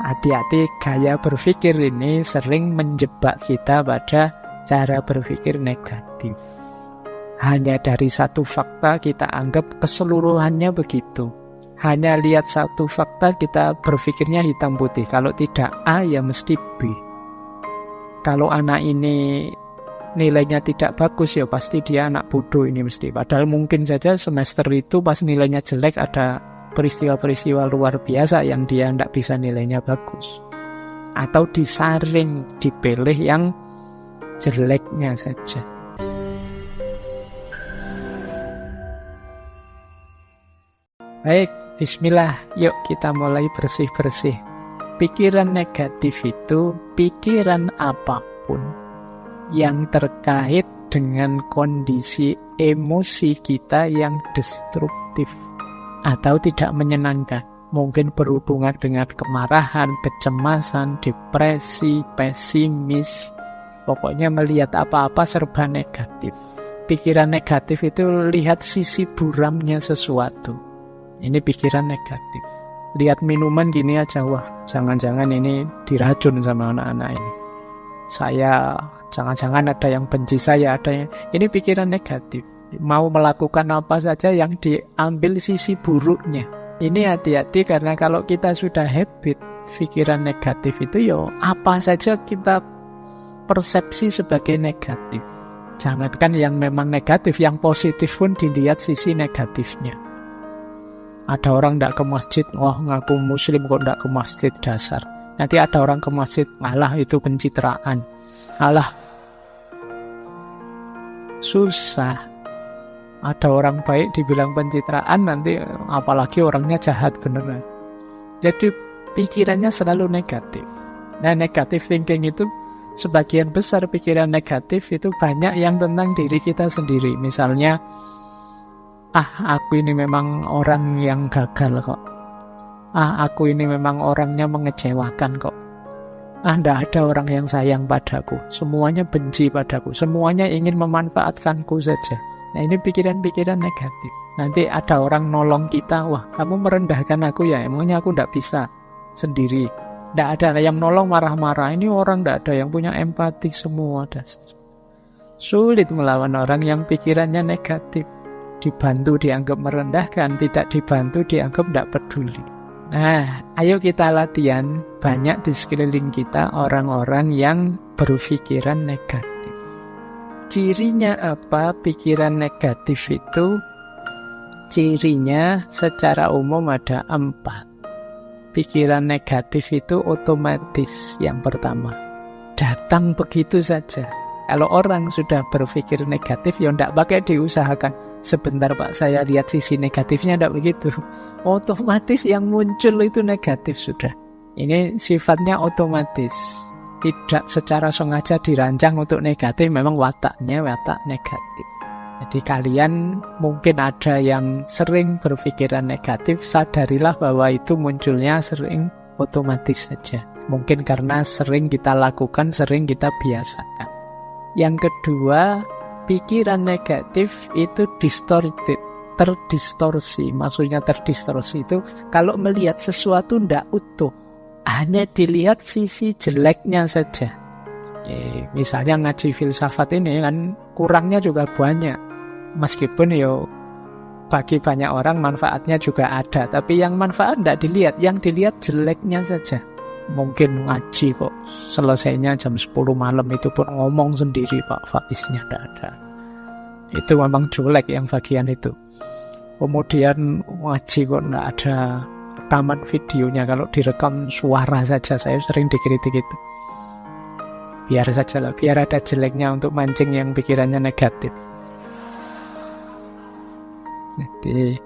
Hati-hati, gaya berpikir ini sering menjebak kita pada cara berpikir negatif. Hanya dari satu fakta kita anggap keseluruhannya begitu. Hanya lihat satu fakta kita berpikirnya hitam putih. Kalau tidak A ya mesti B. Kalau anak ini nilainya tidak bagus ya pasti dia anak bodoh ini mesti. Padahal mungkin saja semester itu pas nilainya jelek ada peristiwa-peristiwa luar biasa yang dia tidak bisa nilainya bagus. Atau disaring, dipilih yang jeleknya saja. Baik, bismillah, yuk kita mulai bersih-bersih. Pikiran negatif itu pikiran apapun yang terkait dengan kondisi emosi kita yang destruktif atau tidak menyenangkan. Mungkin berhubungan dengan kemarahan, kecemasan, depresi, pesimis. Pokoknya melihat apa-apa serba negatif. Pikiran negatif itu lihat sisi buramnya sesuatu. Ini pikiran negatif. Lihat minuman gini aja, wah jangan-jangan ini diracun sama anak-anak ini. Saya, jangan-jangan ada yang benci saya, ada yang... Ini pikiran negatif. Mau melakukan apa saja yang diambil sisi buruknya. Ini hati-hati karena kalau kita sudah habit pikiran negatif itu ya apa saja kita persepsi sebagai negatif. Jangankan yang memang negatif, yang positif pun dilihat sisi negatifnya. Ada orang tidak ke masjid, wah ngaku muslim kok tidak ke masjid, dasar. Nanti ada orang ke masjid, alah itu pencitraan. Alah, susah. Ada orang baik dibilang pencitraan, nanti apalagi orangnya jahat beneran. Jadi pikirannya selalu negatif. Nah, negative thinking itu sebagian besar pikiran negatif itu banyak yang tentang diri kita sendiri. Misalnya, aku ini memang orang yang gagal kok. Aku ini memang orangnya mengecewakan kok. Tidak ada orang yang sayang padaku. Semuanya benci padaku. Semuanya ingin memanfaatkanku saja. Nah, ini pikiran-pikiran negatif. Nanti ada orang nolong kita. Wah, kamu merendahkan aku ya. Emangnya aku tidak bisa sendiri. Tidak ada yang nolong marah-marah. Ini orang tidak ada yang punya empati semua. Sulit melawan orang yang pikirannya negatif. Dibantu dianggap merendahkan, tidak dibantu dianggap tidak peduli. Nah, ayo kita latihan. Banyak di sekeliling kita orang-orang yang berpikiran negatif. Cirinya apa pikiran negatif itu? Cirinya secara umum ada 4. Pikiran negatif itu otomatis yang pertama. Datang begitu saja. Kalau orang sudah berpikir negatif, ya tidak pakai diusahakan. Sebentar Pak, saya lihat sisi negatifnya, tidak begitu. Otomatis yang muncul itu negatif sudah. Ini sifatnya otomatis. Tidak secara sengaja dirancang untuk negatif, memang wataknya watak negatif. Jadi kalian mungkin ada yang sering berpikiran negatif, sadarilah bahwa itu munculnya sering otomatis saja. Mungkin karena sering kita lakukan, sering kita biasakan. Yang kedua, pikiran negatif itu distorted, terdistorsi. Maksudnya terdistorsi itu kalau melihat sesuatu tidak utuh, hanya dilihat sisi jeleknya saja. Misalnya ngaji filsafat ini kan kurangnya juga banyak. Meskipun bagi banyak orang manfaatnya juga ada, tapi yang manfaat tidak dilihat, yang dilihat jeleknya saja. Mungkin ngaji kok selesainya jam 10 malam, itu pun ngomong sendiri Pak, faiznya tidak ada. Itu memang jelek yang bagian itu. Kemudian ngaji kok tidak ada rekaman videonya, kalau direkam suara saja, saya sering dikritik itu. Biar saja lah, biar ada jeleknya untuk mancing yang pikirannya negatif. Jadi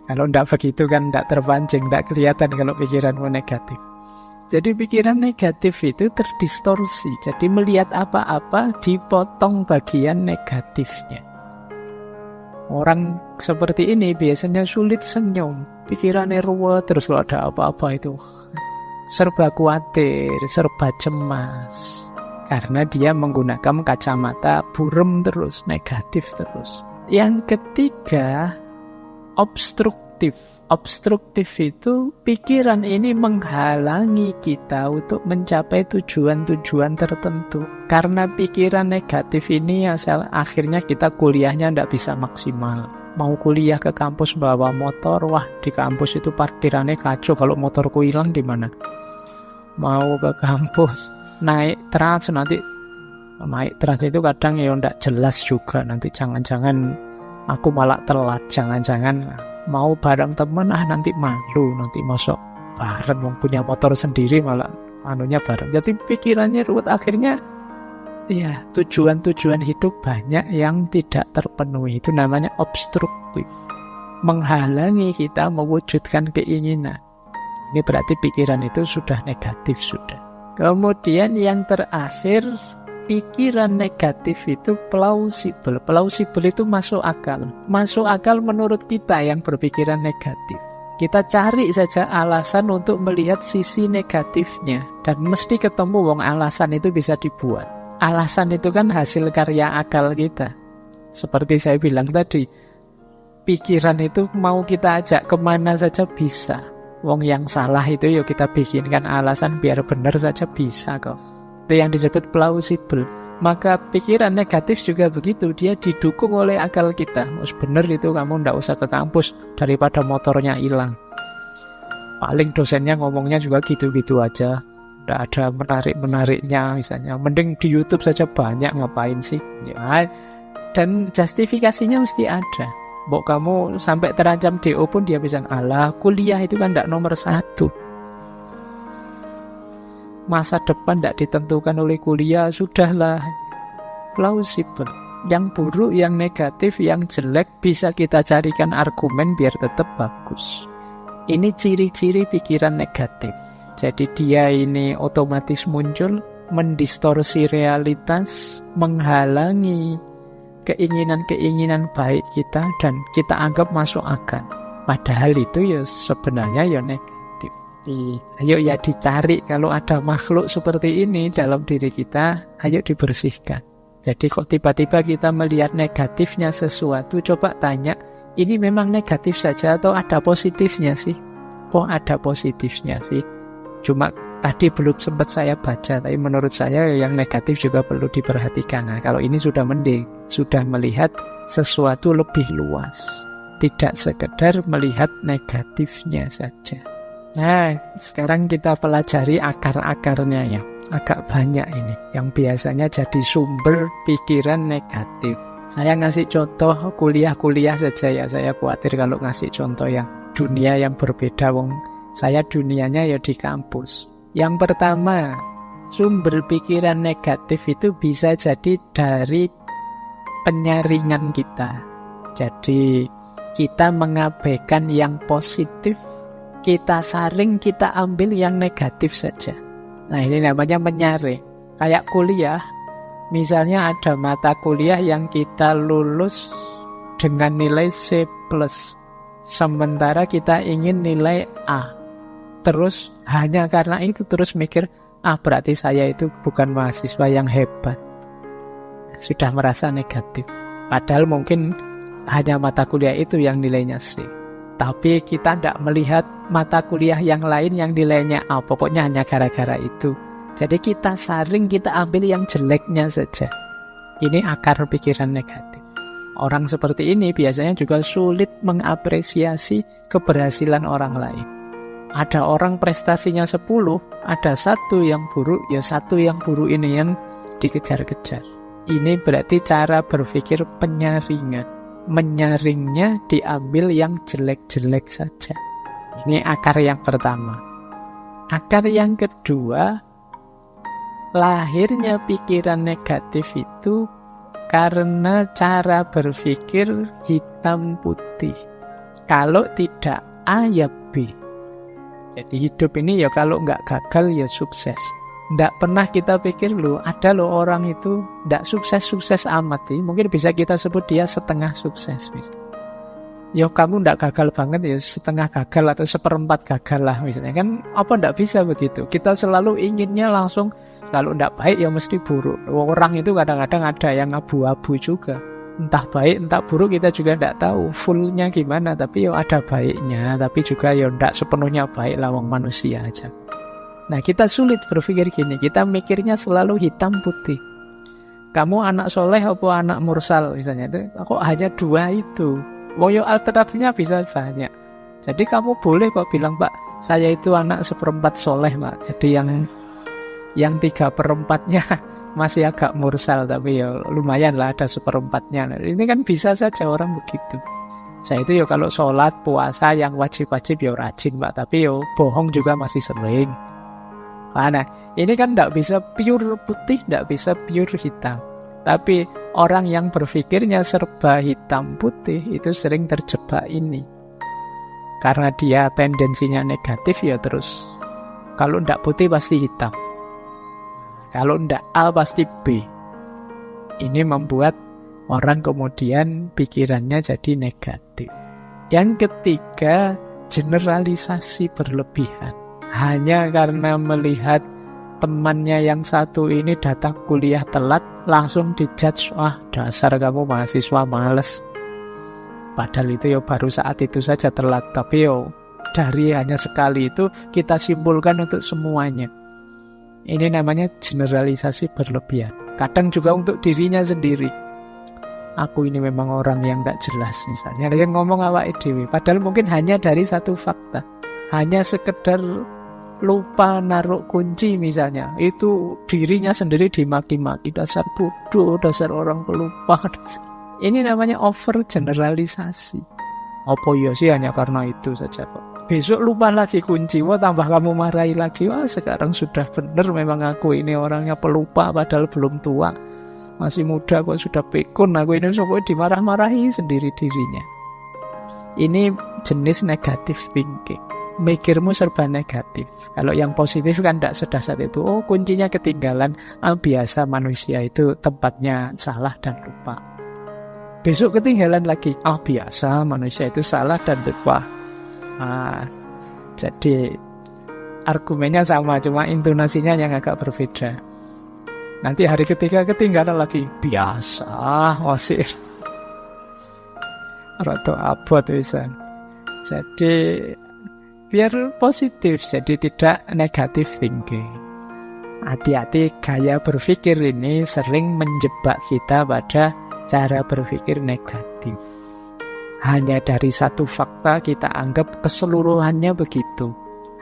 kalau tidak begitu kan tidak terpancing, tidak kelihatan kalau pikiranmu negatif. Jadi pikiran negatif itu terdistorsi. Jadi melihat apa-apa dipotong bagian negatifnya. Orang seperti ini biasanya sulit senyum. Pikirannya ruwet terus kalau ada apa-apa itu serba khawatir, serba cemas. Karena dia menggunakan kacamata burem terus, negatif terus. Yang ketiga, obstruktif. obstruktif. Obstruktif itu pikiran ini menghalangi kita untuk mencapai tujuan-tujuan tertentu. Karena pikiran negatif ini akhirnya kita kuliahnya tidak bisa maksimal. Mau kuliah ke kampus bawa motor, wah di kampus itu parkirannya kacau, kalau motorku hilang gimana? Mau ke kampus naik trans, nanti naik trans itu kadang ya tidak jelas juga, nanti jangan-jangan aku malah telat, jangan-jangan mau bareng temen, nanti malu, nanti masuk bareng, mau punya motor sendiri malah anunya bareng. Jadi pikirannya ruwet, akhirnya ya tujuan-tujuan hidup banyak yang tidak terpenuhi. Itu namanya obstruktif, menghalangi kita mewujudkan keinginan. Ini berarti pikiran itu sudah negatif sudah. Kemudian yang terakhir, pikiran negatif itu plausibel. Plausibel itu masuk akal. Masuk akal menurut kita yang berpikiran negatif. Kita cari saja alasan untuk melihat sisi negatifnya. Dan mesti ketemu wong alasan itu bisa dibuat. Alasan itu kan hasil karya akal kita. Seperti saya bilang tadi, pikiran itu mau kita ajak kemana saja bisa. Wong yang salah itu yuk kita bikinkan alasan biar benar saja bisa kok. Itu yang disebut plausibel. Maka pikiran negatif juga begitu, dia didukung oleh akal kita. Benar itu, kamu ndak usah ke kampus daripada motornya hilang. Paling dosennya ngomongnya juga gitu-gitu aja, ndak ada menarik-menariknya misalnya. Mending di YouTube saja banyak, ngapain sih? Ya, dan justifikasinya mesti ada. Mbok kamu sampai terancam DO pun dia bisa, alah kuliah itu kan ndak nomor 1. Masa depan tidak ditentukan oleh kuliah, sudahlah. Plausibel. Yang buruk, yang negatif, yang jelek bisa kita carikan argumen biar tetap bagus. Ini ciri-ciri pikiran negatif. Jadi dia ini otomatis muncul, mendistorsi realitas, menghalangi keinginan-keinginan baik kita, dan kita anggap masuk akal. Padahal itu ya sebenarnya ya negatif. Ayo ya dicari, kalau ada makhluk seperti ini dalam diri kita, ayo dibersihkan. Jadi kok tiba-tiba kita melihat negatifnya sesuatu, coba tanya, ini memang negatif saja atau ada positifnya sih? Oh ada positifnya sih. Cuma tadi belum sempat saya baca, tapi menurut saya yang negatif juga perlu diperhatikan. Nah, kalau ini sudah mending, sudah melihat sesuatu lebih luas, tidak sekedar melihat negatifnya saja. Nah, sekarang kita pelajari akar-akarnya ya. Agak banyak ini yang biasanya jadi sumber pikiran negatif. Saya ngasih contoh kuliah-kuliah saja ya. Saya khawatir kalau ngasih contoh yang dunia yang berbeda. Saya dunianya ya di kampus. Yang pertama, sumber pikiran negatif itu bisa jadi dari penyaringan kita. Jadi kita mengabaikan yang positif, kita saring, kita ambil yang negatif saja. Nah ini namanya menyaring. Kayak kuliah, misalnya ada mata kuliah yang kita lulus dengan nilai C+, sementara kita ingin nilai A. Terus hanya karena itu terus mikir, berarti saya itu bukan mahasiswa yang hebat. Sudah merasa negatif. Padahal mungkin hanya mata kuliah itu yang nilainya C. Tapi kita tidak melihat mata kuliah yang lain yang nilainya A. Pokoknya hanya gara-gara itu. Jadi kita saring, kita ambil yang jeleknya saja. Ini akar pikiran negatif. Orang seperti ini biasanya juga sulit mengapresiasi keberhasilan orang lain. Ada orang prestasinya 10, ada satu yang buruk, ya satu yang buruk ini yang dikejar-kejar. Ini berarti cara berpikir penyaringan. Menyaringnya diambil yang jelek-jelek saja. Ini akar yang pertama. Akar yang kedua, lahirnya pikiran negatif itu karena cara berpikir hitam putih. Kalau tidak A ya B. Jadi hidup ini ya kalau nggak gagal ya sukses. Nggak pernah kita pikir ada orang itu nggak sukses-sukses amat. Mungkin bisa kita sebut dia setengah sukses. Ya kamu nggak gagal banget ya setengah gagal atau seperempat gagal lah misalnya. Kan apa nggak bisa begitu. Kita selalu inginnya langsung, kalau nggak baik ya mesti buruk. Orang itu kadang-kadang ada yang abu-abu juga. Entah baik, entah buruk kita juga tidak tahu fullnya gimana. Tapi yo ada baiknya, tapi juga yo tidak sepenuhnya baik, lawang manusia aja. Nah kita sulit berpikir gini, kita mikirnya selalu hitam putih. Kamu anak soleh apa anak mursal misalnya, itu kok hanya dua itu. Yo alternatifnya bisa banyak. Jadi kamu boleh kok bilang, Pak, saya itu anak 1/4 soleh, Pak. Jadi yang 3/4-nya masih agak mursal, tapi ya lumayan lah ada 1/4-nya. Ini kan bisa saja orang begitu. Saya itu ya kalau sholat, puasa yang wajib-wajib ya rajin, Pak. Tapi ya bohong juga masih sering. Nah, ini kan tidak bisa pure putih, tidak bisa pure hitam. Tapi orang yang berpikirnya serba hitam putih itu sering terjebak ini. Karena dia tendensinya negatif ya terus. Kalau tidak putih pasti hitam. Kalau tidak A pasti B. Ini membuat orang kemudian pikirannya jadi negatif. Yang ketiga, generalisasi berlebihan. Hanya karena melihat temannya yang satu ini datang kuliah telat, langsung dijudge, wah dasar kamu mahasiswa males. Padahal itu ya baru saat itu saja telat. Tapi yo dari hanya sekali itu kita simpulkan untuk semuanya. Ini namanya generalisasi berlebihan. Kadang juga untuk dirinya sendiri. Aku ini memang orang yang tidak jelas misalnya. Dia ngomong awake dhewe. Padahal mungkin hanya dari satu fakta. Hanya sekedar lupa naruh kunci misalnya. Itu dirinya sendiri dimaki-maki. Dasar bodoh, dasar orang pelupa. Ini namanya over generalisasi. Apa ya sih hanya karena itu saja kok. Besok lupa lagi kunci, wah tambah kamu marahi lagi. Wah sekarang sudah benar memang aku ini orangnya pelupa padahal belum tua. Masih muda kok sudah pikun. Aku ini pokoknya dimarah-marahi sendiri dirinya. Ini jenis negatif thinking. Mikirmu serba negatif. Kalau yang positif kan tidak sedasar itu. Oh kuncinya ketinggalan. Biasa manusia itu tempatnya salah dan lupa. Besok ketinggalan lagi. Biasa manusia itu salah dan lupa. Jadi argumennya sama, cuma intonasinya yang agak berbeda. Nanti hari ketiga ketinggalan lagi. Biasa, masih rada abot wisan. Jadi biar positif, jadi tidak negatif thinking. Hati-hati, gaya berpikir ini sering menjebak kita pada cara berpikir negatif. Hanya dari satu fakta kita anggap keseluruhannya begitu.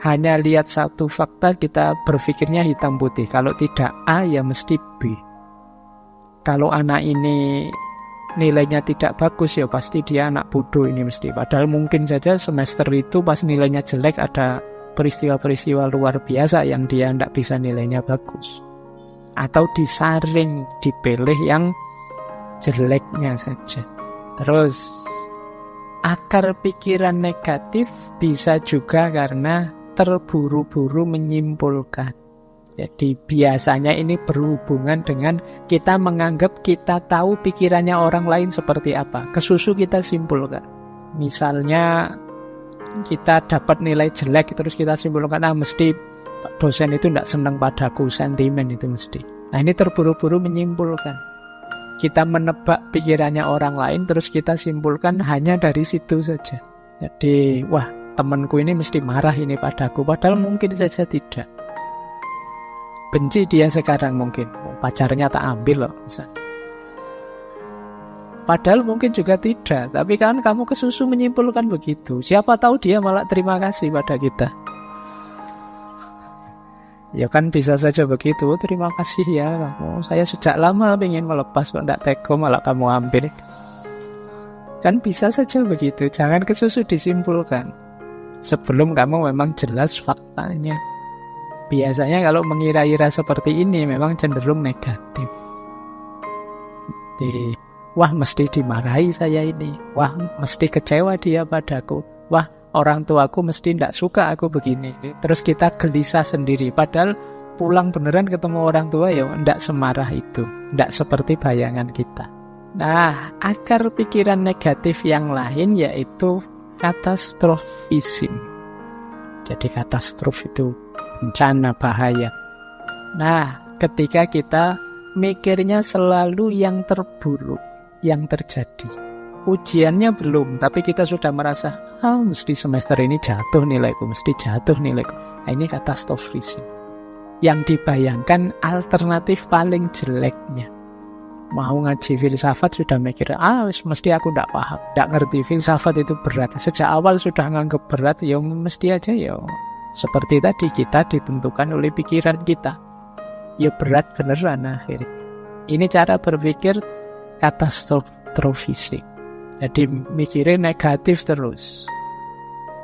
Hanya lihat satu fakta kita berpikirnya hitam putih. Kalau tidak A ya mesti B. Kalau anak ini nilainya tidak bagus ya pasti dia anak bodoh ini mesti. Padahal mungkin saja semester itu pas nilainya jelek ada peristiwa-peristiwa luar biasa yang dia tidak bisa nilainya bagus. Atau disaring, dipilih yang jeleknya saja. Terus akar pikiran negatif bisa juga karena terburu-buru menyimpulkan. Jadi biasanya ini berhubungan dengan kita menganggap kita tahu pikirannya orang lain seperti apa. Kesusu kita simpulkan. Misalnya kita dapat nilai jelek terus kita simpulkan mesti dosen itu tidak senang padaku, sentimen itu mesti. Nah ini terburu-buru menyimpulkan. Kita menebak pikirannya orang lain terus kita simpulkan hanya dari situ saja. Jadi wah temanku ini mesti marah ini padaku, padahal mungkin saja tidak. Benci dia sekarang mungkin, pacarnya tak ambil loh misalnya. Padahal mungkin juga tidak, tapi kan kamu kesusu menyimpulkan begitu. Siapa tahu dia malah terima kasih pada kita. Ya kan bisa saja begitu. Terima kasih ya kamu. Saya sejak lama ingin melepas kok tidak tega malah kamu ambil. Kan bisa saja begitu. Jangan kesusu disimpulkan sebelum kamu memang jelas faktanya. Biasanya kalau mengira-ira seperti ini memang cenderung negatif. Wah mesti dimarahi saya ini. Wah mesti kecewa dia padaku. Wah orang tuaku mesti tidak suka aku begini. Terus kita gelisah sendiri. Padahal pulang beneran ketemu orang tua ya tidak semarah itu. Tidak seperti bayangan kita. Nah, akar pikiran negatif yang lain yaitu katastrofisme. Jadi katastrof itu bencana, bahaya. Nah, ketika kita mikirnya selalu yang terburuk. yang terjadi. Ujiannya belum, tapi kita sudah merasa, mesti semester ini jatuh nilaiku, mesti jatuh nilaiku. Nah, ini katastrofisme. Yang dibayangkan alternatif paling jeleknya. Mau ngaji filsafat sudah mikir, mesti aku tidak paham, tidak ngerti, filsafat itu berat. Sejak awal sudah nganggep berat, ya mesti aja ya. Seperti tadi, kita ditentukan oleh pikiran kita. Ya berat beneran akhirnya. Ini cara berpikir katastrofisik. Jadi mikirnya negatif terus.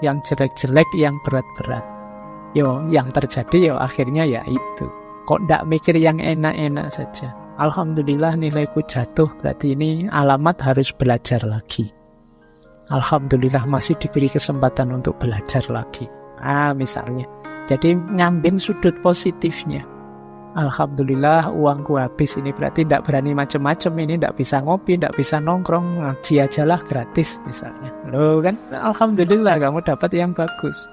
Yang jelek-jelek, yang berat-berat. Yo, yang terjadi ya akhirnya ya itu. Kok tidak mikir yang enak-enak saja? Alhamdulillah nilaiku jatuh, berarti ini alamat harus belajar lagi. Alhamdulillah masih diberi kesempatan untuk belajar lagi. Misalnya. Jadi ngambil sudut positifnya. Alhamdulillah uangku habis, ini berarti tidak berani macam-macam, ini tidak bisa ngopi, tidak bisa nongkrong, ngaji ajalah gratis misalnya. Loh kan, alhamdulillah kamu dapat yang bagus.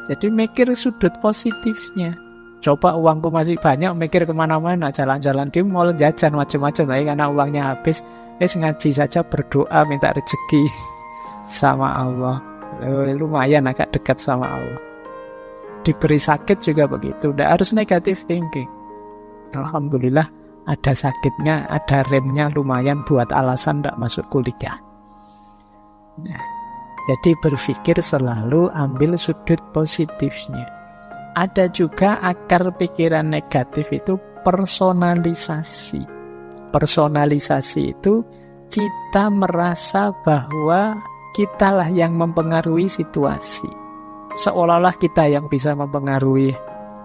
Jadi mikir sudut positifnya. Coba uangku masih banyak, mikir kemana-mana, jalan-jalan di mall, jajan macam-macam. Tapi karena uangnya habis, ngaji saja, berdoa, minta rezeki sama Allah. Lumayan agak dekat sama Allah. Diberi sakit juga begitu, tidak harus negative thinking. Alhamdulillah ada sakitnya, ada remnya, lumayan buat alasan tidak masuk kuliah. Nah, jadi berpikir selalu ambil sudut positifnya. Ada juga akar pikiran negatif itu personalisasi. Personalisasi itu kita merasa bahwa kitalah yang mempengaruhi situasi. Seolah-olah kita yang bisa mempengaruhi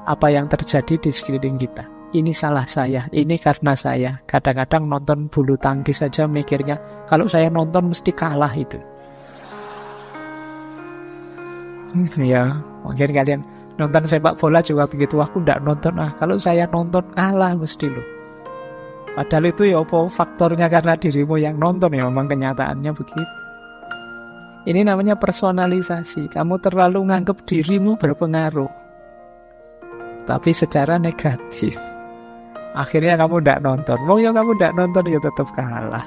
apa yang terjadi di sekeliling kita. Ini salah saya, ini karena saya. Kadang-kadang nonton bulu tangkis saja mikirnya, kalau saya nonton mesti kalah itu. Ya, mungkin kalian nonton sepak bola juga begitu. Aku tidak nonton, kalau saya nonton kalah mesti loh. Padahal itu ya apa faktornya karena dirimu yang nonton, ya memang kenyataannya begitu. Ini namanya personalisasi. Kamu terlalu nganggap dirimu berpengaruh, tapi secara negatif. Akhirnya kamu tidak nonton. Ya kamu tidak nonton, ya tetap kalah.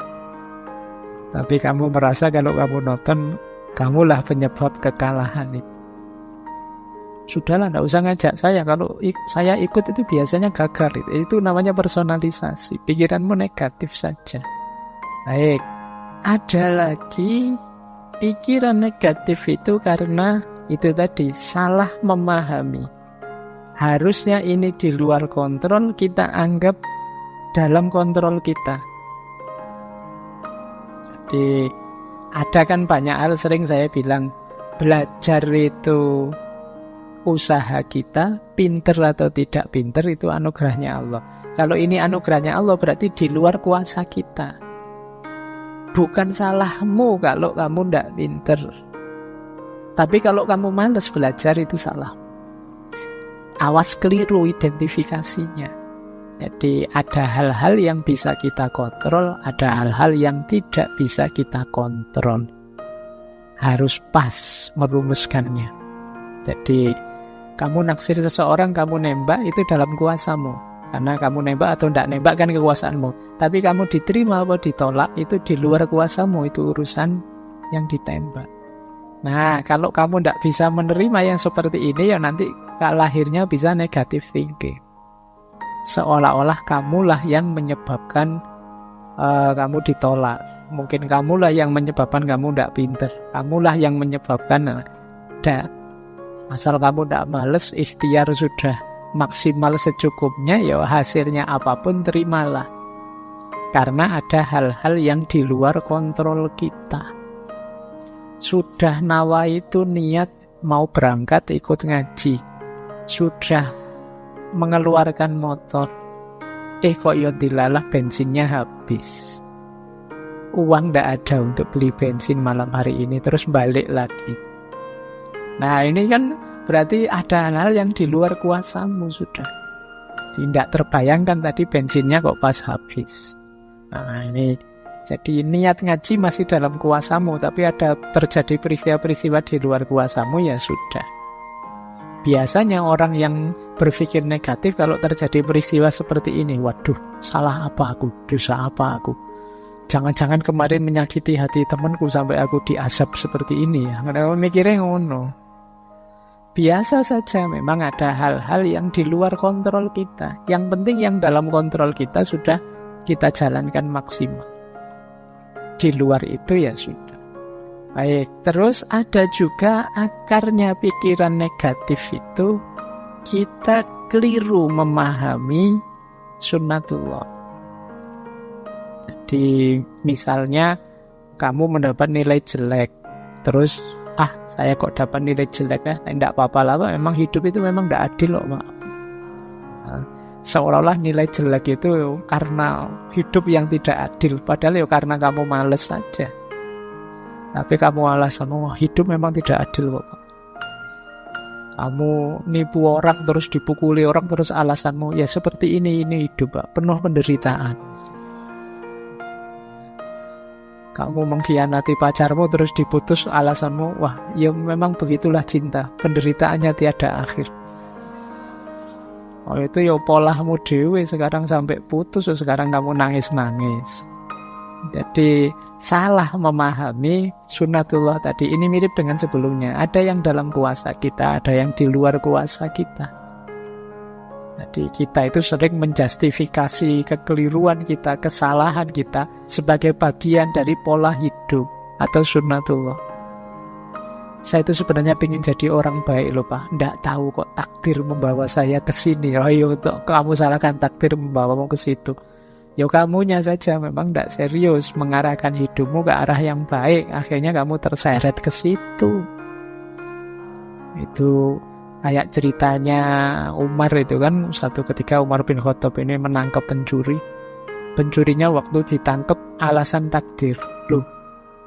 Tapi kamu merasa kalau kamu nonton, kamulah penyebab kekalahan itu. Sudahlah, tidak usah ngajak saya. Kalau saya ikut itu biasanya gagal. Itu namanya personalisasi. Pikiranmu negatif saja. Baik. Ada lagi pikiran negatif itu karena itu tadi, salah memahami. Harusnya ini di luar kontrol, kita anggap dalam kontrol kita. Jadi ada kan banyak hal, sering saya bilang, belajar itu usaha kita, pinter atau tidak pinter itu anugerahnya Allah. Kalau ini anugerahnya Allah berarti di luar kuasa kita. Bukan salahmu kalau kamu tidak pinter. Tapi kalau kamu malas belajar itu salah. Awas keliru identifikasinya. Jadi ada hal-hal yang bisa kita kontrol, ada hal-hal yang tidak bisa kita kontrol. Harus pas merumuskannya. Jadi kamu naksir seseorang, kamu nembak, itu dalam kuasamu. Karena kamu nembak atau tidak nembak kan kekuasaanmu. Tapi kamu diterima atau ditolak, itu di luar kuasamu, itu urusan yang ditembak. Nah, kalau kamu tidak bisa menerima yang seperti ini, ya nanti lahirnya bisa negative thinking. Seolah-olah kamulah yang menyebabkan kamu ditolak. Mungkin kamulah yang menyebabkan kamu tidak pinter. Kamulah yang menyebabkan asal kamu tidak males, ikhtiar sudah maksimal secukupnya, ya hasilnya apapun terimalah. Karena ada hal-hal yang di luar kontrol kita. Sudah nawa itu niat mau berangkat ikut ngaji, sudah mengeluarkan motor, kok ya dilalah bensinnya habis. Uang tidak ada untuk beli bensin malam hari ini, terus balik lagi. Nah ini kan berarti ada hal-hal yang di luar kuasamu sudah. Tidak terbayangkan tadi bensinnya kok pas habis. Nah ini, jadi niat ngaji masih dalam kuasamu, tapi ada terjadi peristiwa-peristiwa di luar kuasamu, ya sudah. Biasanya orang yang berpikir negatif kalau terjadi peristiwa seperti ini, waduh, salah apa aku, dosa apa aku. jangan-jangan kemarin menyakiti hati temanku sampai aku diazab seperti ini ya. Karena mikirnya ngono. Biasa saja, memang ada hal-hal yang di luar kontrol kita. Yang penting yang dalam kontrol kita sudah kita jalankan maksimal. Di luar itu ya sudah. Baik, terus ada juga akarnya pikiran negatif itu kita keliru memahami sunnatullah. Jadi misalnya kamu mendapat nilai jelek, terus saya kok dapat nilai jelek ya, tidak apa-apa lah Pak, memang hidup itu memang tidak adil loh Pak. Nah, seolah-olah nilai jelek itu karena hidup yang tidak adil, padahal ya karena kamu males saja. Tapi kamu alasan, hidup memang tidak adil kok Pak. Kamu nipu orang terus dipukuli orang terus alasanmu, ya seperti ini hidup Pak, penuh penderitaan. Kamu mengkhianati pacarmu terus diputus alasanmu, wah ya memang begitulah cinta, penderitaannya tiada akhir. Oh itu ya polamu dewe, sekarang sampai putus, sekarang kamu nangis-nangis. Jadi salah memahami sunnatullah tadi. Ini mirip dengan sebelumnya, ada yang dalam kuasa kita, ada yang di luar kuasa kita. Jadi kita itu sering menjustifikasi kekeliruan kita, kesalahan kita sebagai bagian dari pola hidup atau sunnatullah. Saya itu sebenarnya ingin jadi orang baik loh Pak. Tidak tahu kok takdir membawa saya ke sini. Ayo kamu salahkan takdir membawamu ke situ. Ya kamunya saja memang tidak serius mengarahkan hidupmu ke arah yang baik. Akhirnya kamu terseret ke situ. Itu kayak ceritanya Umar itu kan, satu ketika Umar bin Khattab ini menangkap pencuri. Pencurinya waktu ditangkap alasan takdir. Loh,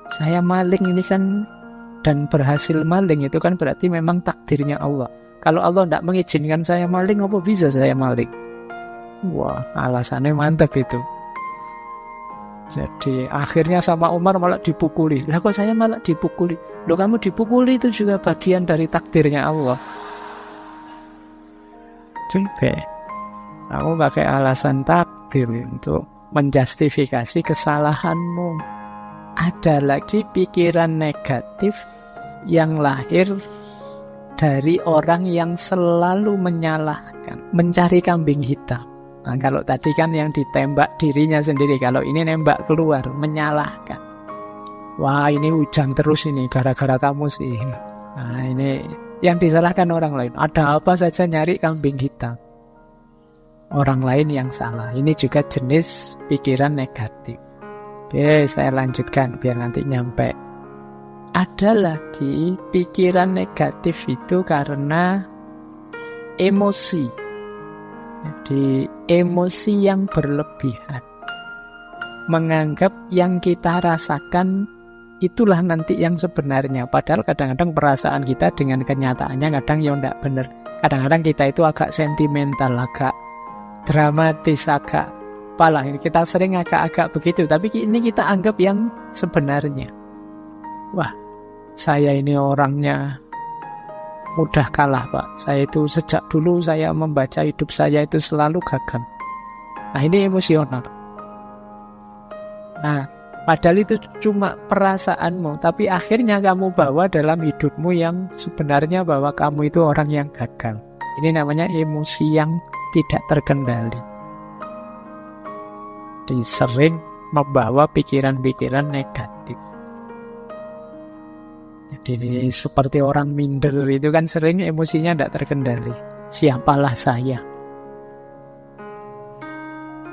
saya maling ini kan, dan berhasil maling itu kan berarti memang takdirnya Allah. Kalau Allah tidak mengizinkan saya maling, apa bisa saya maling? Wah, alasannya mantap itu. Jadi akhirnya sama Umar malah dipukuli. Lah kok saya malah dipukuli? Loh kamu dipukuli itu juga bagian dari takdirnya Allah. Juga kamu pakai alasan takdir untuk menjustifikasi kesalahanmu. Ada lagi pikiran negatif yang lahir dari orang yang selalu menyalahkan, mencari kambing hitam. Nah, kalau tadi kan yang ditembak dirinya sendiri, kalau ini nembak keluar, menyalahkan. Wah ini hujan terus ini gara-gara kamu sih. Nah ini yang disalahkan orang lain. Ada apa saja nyari kambing hitam, orang lain yang salah. Ini juga jenis pikiran negatif. Oke, saya lanjutkan biar nanti nyampe. Ada lagi pikiran negatif itu karena emosi. Jadi emosi yang berlebihan, menganggap yang kita rasakan itulah nanti yang sebenarnya. Padahal kadang-kadang perasaan kita dengan kenyataannya kadang ya tidak benar. Kadang-kadang kita itu agak sentimental, agak dramatis, agak apalah. Kita sering agak-agak begitu. Tapi ini kita anggap yang sebenarnya. Wah, saya ini orangnya mudah kalah Pak. Saya itu sejak dulu saya membaca hidup saya itu selalu gagal. Nah ini emosional. Nah padahal itu cuma perasaanmu, tapi akhirnya kamu bawa dalam hidupmu yang sebenarnya bahwa kamu itu orang yang gagal. Ini namanya emosi yang tidak terkendali. Jadi sering membawa pikiran-pikiran negatif. Jadi seperti orang minder itu kan sering emosinya tidak terkendali. Siapalah saya?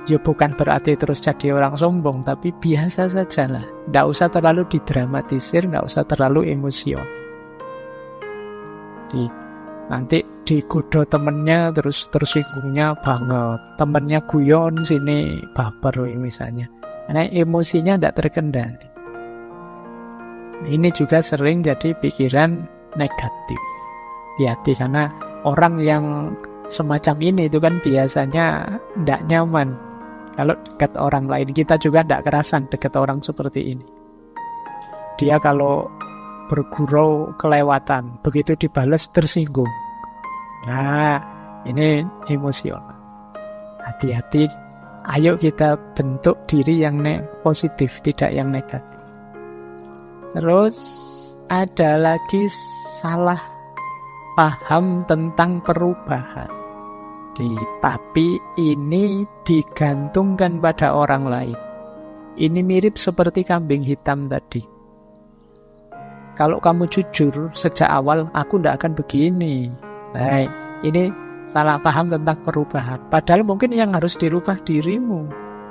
Ya bukan berarti terus jadi orang sombong, tapi biasa saja lah. Tidak usah terlalu didramatisir, tidak usah terlalu emosional. Nanti digoda temennya terus tersinggungnya banget. Temennya guyon sini baper misalnya. Karena emosinya tidak terkendali. Ini juga sering jadi pikiran negatif. Hati-hati karena orang yang semacam ini itu kan biasanya tidak nyaman kalau dekat orang lain. Kita juga tidak kerasan dekat orang seperti ini. Dia kalau bergurau kelewatan, begitu dibalas tersinggung. Nah, ini emosional. Hati-hati Ayo kita bentuk diri yang positif, tidak yang negatif. Terus ada lagi salah paham tentang perubahan. Tapi ini digantungkan pada orang lain. Ini mirip seperti kambing hitam tadi. Kalau kamu jujur sejak awal, aku tidak akan begini. Nah, ini salah paham tentang perubahan. Padahal mungkin yang harus dirubah dirimu,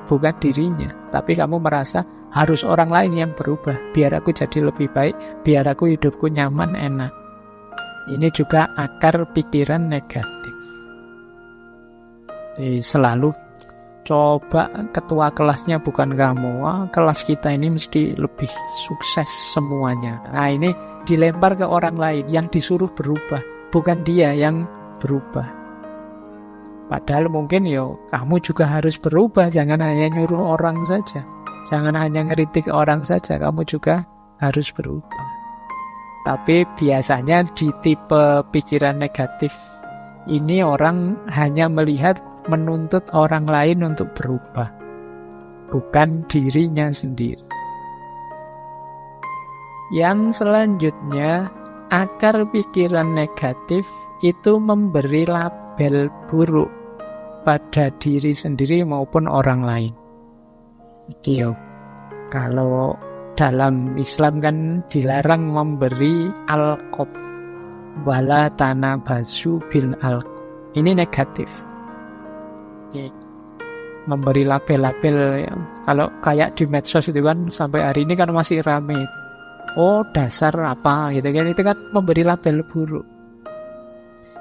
bukan dirinya. Tapi kamu merasa harus orang lain yang berubah, biar aku jadi lebih baik, biar aku hidupku nyaman, enak. Ini juga akar pikiran negatif. Jadi selalu coba ketua kelasnya bukan kamu. Kelas kita ini mesti lebih sukses semuanya. Nah, ini dilempar ke orang lain yang disuruh berubah, bukan dia yang berubah. Padahal mungkin kamu juga harus berubah. Jangan hanya nyuruh orang saja, jangan hanya ngeritik orang saja, kamu juga harus berubah. Tapi biasanya di tipe pikiran negatif ini orang hanya melihat, menuntut orang lain untuk berubah, bukan dirinya sendiri. Yang selanjutnya, akar pikiran negatif itu memberi label buruk pada diri sendiri maupun orang lain. Jadi kalau dalam Islam kan dilarang memberi alqab, wala tanabazu bil alqab. Ini negatif. Memberi label-label kalau kayak di medsos itu kan sampai hari ini kan masih rame. Oh, dasar apa gitu kan, itu kan memberi label buruk.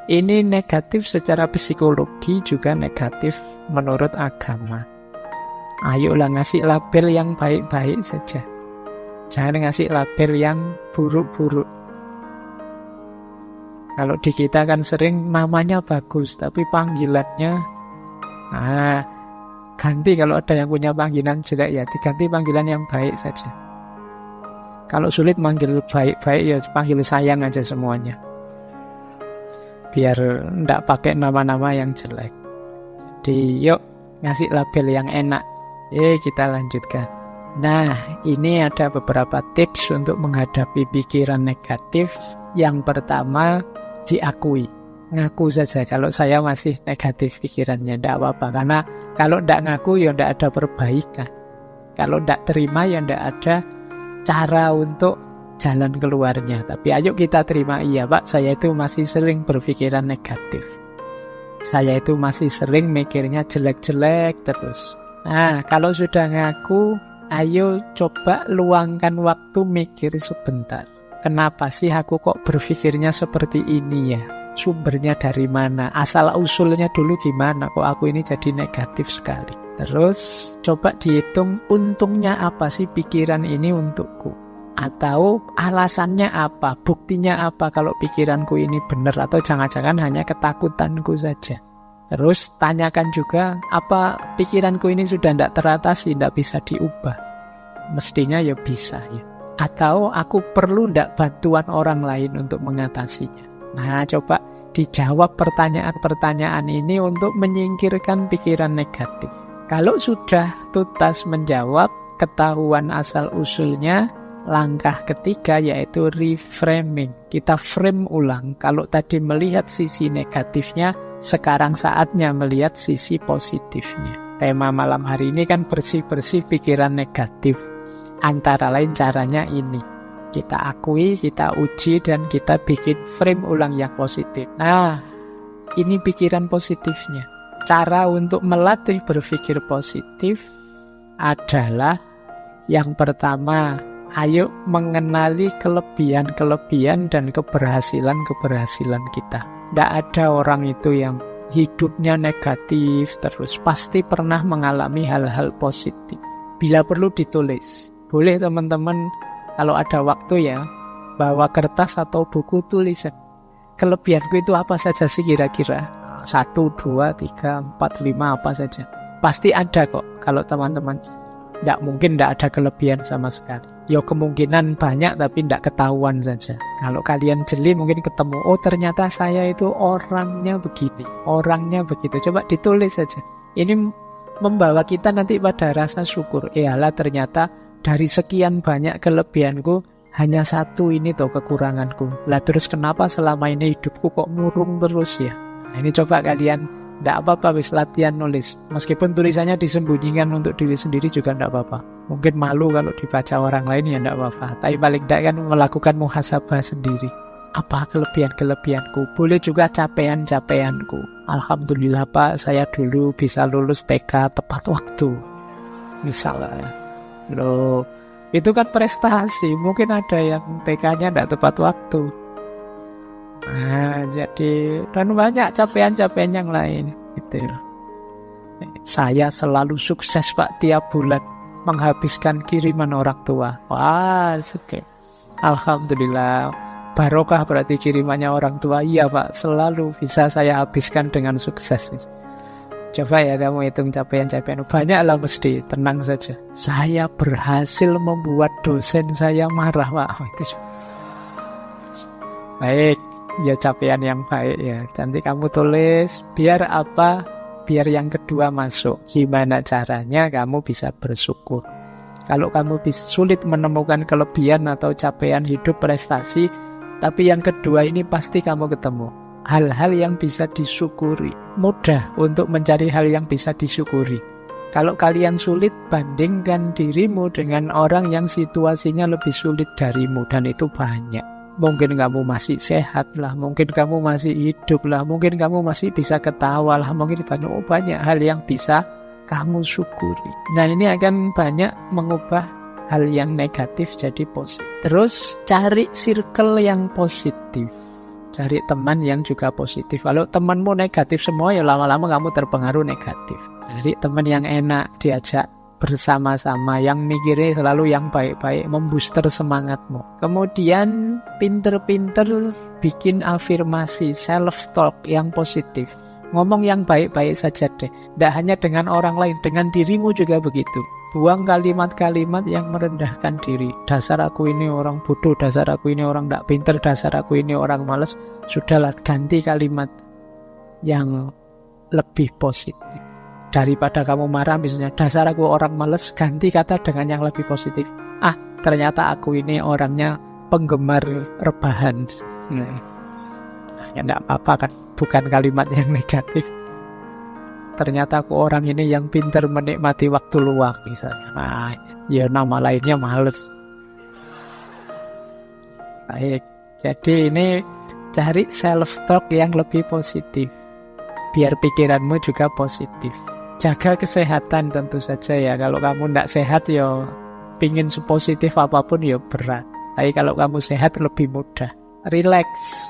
Ini negatif secara psikologi, juga negatif menurut agama. Ayolah ngasih label yang baik-baik saja, jangan ngasih label yang buruk-buruk. Kalau di kita kan sering namanya bagus tapi panggilannya ganti. Kalau ada yang punya panggilan jelek ya diganti panggilan yang baik saja. Kalau sulit manggil baik-baik ya panggil sayang aja semuanya, biar enggak pakai nama-nama yang jelek. Jadi yuk ngasih label yang enak. Kita lanjutkan. Nah, ini ada beberapa tips untuk menghadapi pikiran negatif. Yang pertama, diakui. Ngaku saja kalau saya masih negatif pikirannya, tidak apa-apa. Karena kalau tidak ngaku ya tidak ada perbaikan. Kalau tidak terima ya tidak ada cara untuk jalan keluarnya. Tapi ayo kita terima, iya Pak, saya itu masih sering berpikiran negatif. Saya itu masih sering mikirnya jelek-jelek terus. Nah, kalau sudah ngaku, ayo coba luangkan waktu mikir sebentar. Kenapa sih aku kok berpikirnya seperti ini ya? Sumbernya dari mana? Asal usulnya dulu gimana kok aku ini jadi negatif sekali? Terus coba dihitung untungnya apa sih pikiran ini untukku? Atau alasannya apa? Buktinya apa kalau pikiranku ini benar? Atau jangan-jangan hanya ketakutanku saja? Terus tanyakan juga, apa pikiranku ini sudah tidak teratasi, tidak bisa diubah? Mestinya ya bisa ya. Atau aku perlu tidak bantuan orang lain untuk mengatasinya? Nah, coba dijawab pertanyaan-pertanyaan ini untuk menyingkirkan pikiran negatif. Kalau sudah tuntas menjawab, ketahuan asal-usulnya, langkah ketiga yaitu reframing. Kita frame ulang. Kalau tadi melihat sisi negatifnya, sekarang saatnya melihat sisi positifnya. Tema malam hari ini kan bersih-bersih pikiran negatif. Antara lain caranya ini. Kita akui, kita uji, dan kita bikin frame ulang yang positif. Nah, ini pikiran positifnya. Cara untuk melatih berpikir positif adalah yang pertama, ayo mengenali kelebihan-kelebihan dan keberhasilan-keberhasilan kita. Tidak ada orang itu yang hidupnya negatif terus. Pasti pernah mengalami hal-hal positif. Bila perlu ditulis. Boleh teman-teman kalau ada waktu ya, bawa kertas atau buku tulisan. Kelebihanku itu apa saja sih kira-kira? 1, 2, 3, 4, 5 apa saja. Pasti ada kok kalau teman-teman. Tidak mungkin tidak ada kelebihan sama sekali. Ya kemungkinan banyak tapi tidak ketahuan saja. Kalau kalian jeli mungkin ketemu, oh ternyata saya itu orangnya begini, orangnya begitu. Coba ditulis saja. Ini membawa kita nanti pada rasa syukur. Iyalah, ternyata dari sekian banyak kelebihanku hanya satu ini toh kekuranganku. Lah terus kenapa selama ini hidupku kok murung terus ya? Nah, ini coba kalian, tidak apa-apa wis latihan nulis. Meskipun tulisannya disembunyikan untuk diri sendiri juga tidak apa-apa. Mungkin malu kalau dibaca orang lain, ya tidak apa-apa. Tapi paling tidak kan melakukan muhasabah sendiri. Apa kelebihan-kelebihanku? Boleh juga capaian-capaianku. Alhamdulillah Pak, saya dulu bisa lulus TK tepat waktu. Misalnya. Loh, itu kan prestasi. Mungkin ada yang TK-nya tidak tepat waktu. Nah, jadi dan banyak capaian-capaian yang lain gitu. Saya selalu sukses Pak, tiap bulan menghabiskan kiriman orang tua. Wah, sedih. Alhamdulillah. Barokah berarti kirimannya orang tua. Iya Pak, selalu bisa saya habiskan dengan sukses. Coba ya kamu hitung capaian-capaian. Banyak lah mesti, tenang saja. Saya berhasil membuat dosen saya marah Pak. Itu. Baik, ya capaian yang baik ya. Nanti kamu tulis, biar apa? Biar yang kedua masuk. Gimana caranya kamu bisa bersyukur. Kalau kamu sulit menemukan kelebihan atau capaian hidup prestasi, tapi yang kedua ini pasti kamu ketemu. Hal-hal yang bisa disyukuri. Mudah untuk mencari hal yang bisa disyukuri. Kalau kalian sulit, bandingkan dirimu dengan orang yang situasinya lebih sulit darimu. Dan itu banyak. Mungkin kamu masih sehat lah. Mungkin kamu masih hidup lah. Mungkin kamu masih bisa ketawa lah. Mungkin banyak hal yang bisa kamu syukuri. Nah, ini akan banyak mengubah hal yang negatif jadi positif. Terus cari circle yang positif. Cari teman yang juga positif. Kalau temanmu negatif semua, ya lama-lama kamu terpengaruh negatif. Cari teman yang enak, diajak bersama-sama, yang mikirnya selalu yang baik-baik, membooster semangatmu. Kemudian pinter-pinter bikin afirmasi, self-talk yang positif. Ngomong yang baik-baik saja deh. Tidak hanya dengan orang lain, dengan dirimu juga begitu. Buang kalimat-kalimat yang merendahkan diri. Dasar aku ini orang bodoh, dasar aku ini orang tidak pinter, dasar aku ini orang malas. Sudahlah, ganti kalimat yang lebih positif. Daripada kamu marah misalnya, dasar aku orang malas, ganti kata dengan yang lebih positif. Ah, ternyata aku ini orangnya penggemar rebahan. Ya tidak apa-apa kan, bukan kalimat yang negatif. Ternyata aku orang ini yang pintar menikmati waktu luang misalnya. Nah, ya nama lainnya males. Baik, jadi ini cari self-talk yang lebih positif. Biar pikiranmu juga positif. Jaga kesehatan tentu saja ya. Kalau kamu tidak sehat ya pingin sepositif apapun ya berat. Tapi kalau kamu sehat lebih mudah. Relax,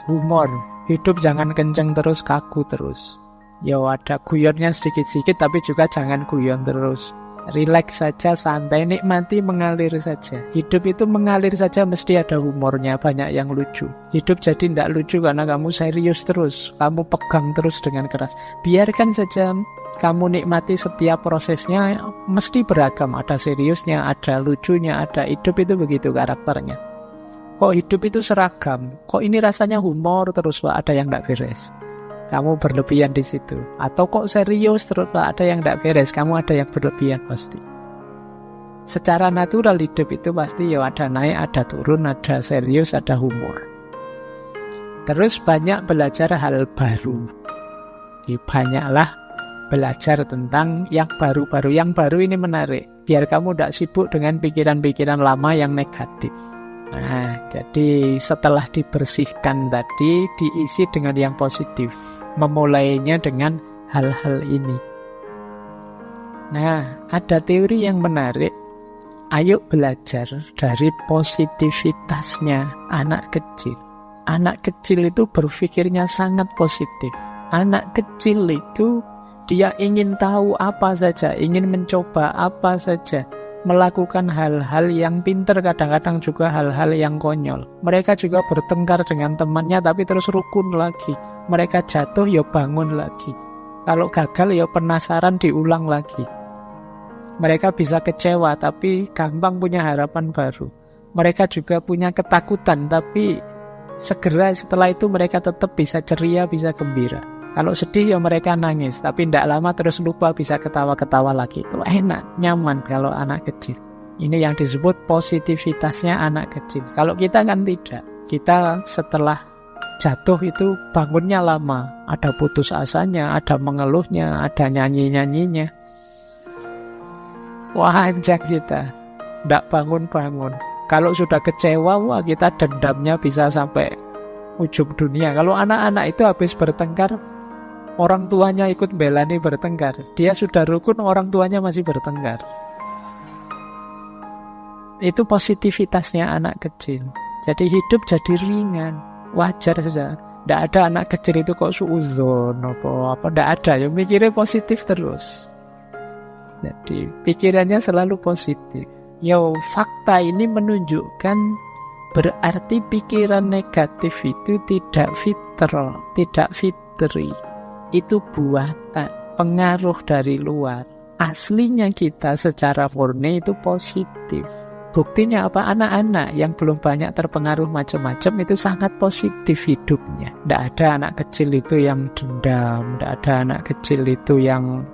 humor. Hidup jangan kenceng terus, kaku terus. Ya ada guyonnya sedikit-sedikit, tapi juga jangan guyon terus. Relax saja, santai, nikmati, mengalir saja. Hidup itu mengalir saja, mesti ada humornya, banyak yang lucu. Hidup jadi tidak lucu karena kamu serius terus, kamu pegang terus dengan keras. Biarkan saja kamu nikmati setiap prosesnya, mesti beragam. Ada seriusnya, ada lucunya, ada. Hidup itu begitu karakternya. Kok hidup itu seragam? Kok ini rasanya humor terus, Pak? Ada yang tidak beres. Kamu berlebihan di situ. Atau kok serius terus, Pak? Ada yang tidak beres. Kamu ada yang berlebihan pasti. Secara natural hidup itu pasti ya ada naik, ada turun, ada serius, ada humor. Terus banyak belajar hal baru. Banyaklah belajar tentang yang baru-baru. Yang baru ini menarik. Biar kamu tidak sibuk dengan pikiran-pikiran lama yang negatif. Nah, jadi setelah dibersihkan tadi, diisi dengan yang positif. Memulainya dengan hal-hal ini. Nah, ada teori yang menarik. Ayo belajar dari positivitasnya anak kecil. Anak kecil itu berpikirnya sangat positif. Anak kecil itu dia ingin tahu apa saja, ingin mencoba apa saja. Melakukan hal-hal yang pintar, kadang-kadang juga hal-hal yang konyol. Mereka juga bertengkar dengan temannya, tapi terus rukun lagi. Mereka jatuh, ya bangun lagi. Kalau gagal, ya penasaran, diulang lagi. Mereka bisa kecewa, tapi gampang punya harapan baru. Mereka juga punya ketakutan, tapi segera setelah itu mereka tetap bisa ceria, bisa gembira. Kalau sedih ya mereka nangis, tapi tidak lama terus lupa, bisa ketawa-ketawa lagi. Itu enak, nyaman kalau anak kecil. Ini yang disebut positivitasnya anak kecil. Kalau kita kan tidak. Kita setelah jatuh itu bangunnya lama. Ada putus asanya, ada mengeluhnya, ada nyanyi-nyanyinya. Wah, anjak kita. Tidak bangun-bangun. Kalau sudah kecewa, wah kita dendamnya bisa sampai ujung dunia. Kalau anak-anak itu habis bertengkar, orang tuanya ikut belani bertengkar. Dia sudah rukun, orang tuanya masih bertengkar. Itu positivitasnya anak kecil. Jadi hidup jadi ringan, wajar saja. Tidak ada anak kecil itu kok suuzon apa. Tidak ada, ya mikirnya positif terus. Jadi pikirannya selalu positif. Yo, fakta ini menunjukkan berarti pikiran negatif itu tidak fitrah, tidak fitri. Itu buatan, pengaruh dari luar. Aslinya kita secara murni itu positif. Buktinya apa? Anak-anak yang belum banyak terpengaruh macam-macam itu sangat positif hidupnya. Tidak ada anak kecil itu yang dendam, tidak ada anak kecil itu yang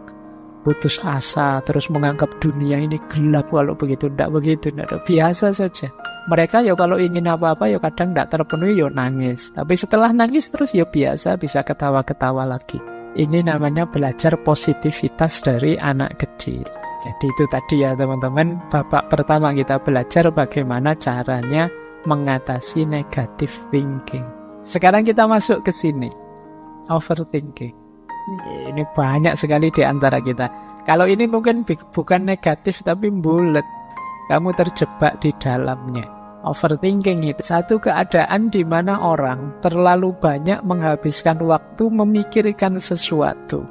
putus asa, terus menganggap dunia ini gelap. Kalau begitu, tidak begitu, tidak ada. Biasa saja. Mereka ya kalau ingin apa-apa ya kadang tidak terpenuhi ya nangis. Tapi setelah nangis terus ya biasa, bisa ketawa-ketawa lagi. Ini namanya belajar positivitas dari anak kecil. Jadi itu tadi ya teman-teman, babak pertama kita belajar bagaimana caranya mengatasi negative thinking. Sekarang kita masuk ke sini, overthinking. Ini banyak sekali di antara kita. Kalau ini mungkin bukan negatif tapi bulat, kamu terjebak di dalamnya. Overthinking itu satu keadaan di mana orang terlalu banyak menghabiskan waktu memikirkan sesuatu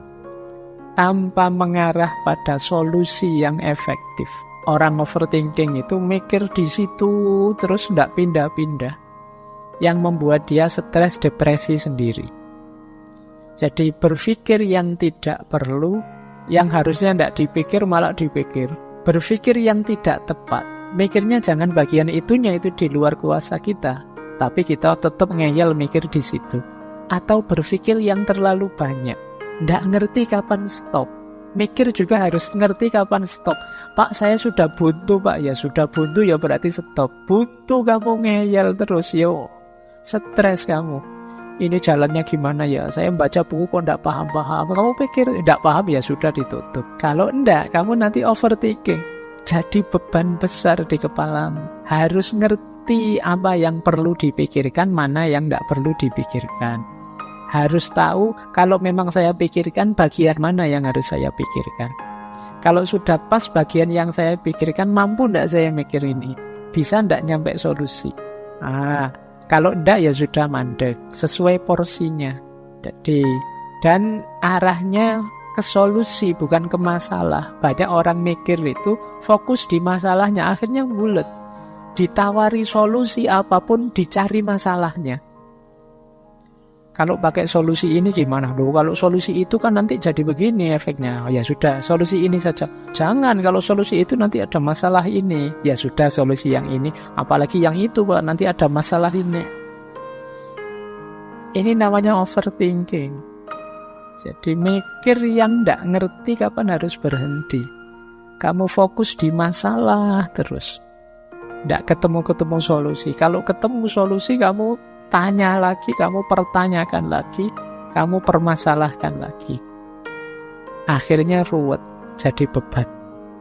tanpa mengarah pada solusi yang efektif. Orang overthinking itu mikir di situ terus tidak pindah-pindah, yang membuat dia stres, depresi sendiri. Jadi berpikir yang tidak perlu, yang harusnya tidak dipikir malah dipikir. Berpikir yang tidak tepat, mikirnya jangan bagian itunya, itu di luar kuasa kita, tapi kita tetap ngeyel mikir di situ. Atau berpikir yang terlalu banyak, tidak ngerti kapan stop. Mikir juga harus ngerti kapan stop. Pak, saya sudah buntu Pak. Ya sudah buntu ya berarti stop. Buntu kamu ngeyel terus, yo stres kamu. Ini jalannya gimana ya? Saya baca buku kok tidak paham-paham. Kamu pikir tidak paham ya sudah ditutup. Kalau enggak, kamu nanti overthinking. Jadi beban besar di kepalamu. Harus ngerti apa yang perlu dipikirkan, mana yang tidak perlu dipikirkan. Harus tahu kalau memang saya pikirkan bagian mana yang harus saya pikirkan. Kalau sudah pas bagian yang saya pikirkan, mampu tidak saya mikir ini? Bisa tidak nyampe solusi? Kalau enggak ya sudah mandek, sesuai porsinya. Jadi, dan arahnya ke solusi bukan ke masalah. Banyak orang mikir itu fokus di masalahnya, akhirnya bulet. Ditawari solusi apapun dicari masalahnya. Kalau pakai solusi ini gimana? Loh, kalau solusi itu kan nanti jadi begini efeknya. Ya sudah, solusi ini saja. Jangan, kalau solusi itu nanti ada masalah ini. Ya sudah, solusi yang ini. Apalagi yang itu, Pak, nanti ada masalah ini. Ini namanya overthinking. Jadi mikir yang tidak ngerti kapan harus berhenti. Kamu fokus di masalah terus. Tidak ketemu-ketemu solusi. Kalau ketemu solusi, kamu tanya lagi, kamu pertanyakan lagi, kamu permasalahkan lagi. Akhirnya ruwet, jadi beban.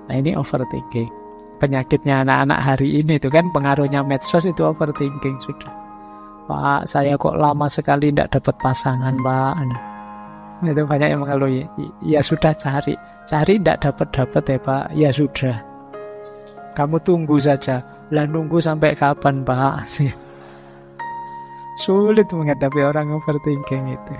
Nah ini overthinking. Penyakitnya anak-anak hari ini itu kan pengaruhnya medsos itu overthinking sudah. Pak, saya kok lama sekali tidak dapat pasangan, Pak. Itu banyak yang mengeluh. Ya sudah cari tidak dapat ya Pak. Ya sudah. Kamu tunggu saja. Lah nunggu sampai kapan, Pak? Sulit menghadapi orang overthinking itu.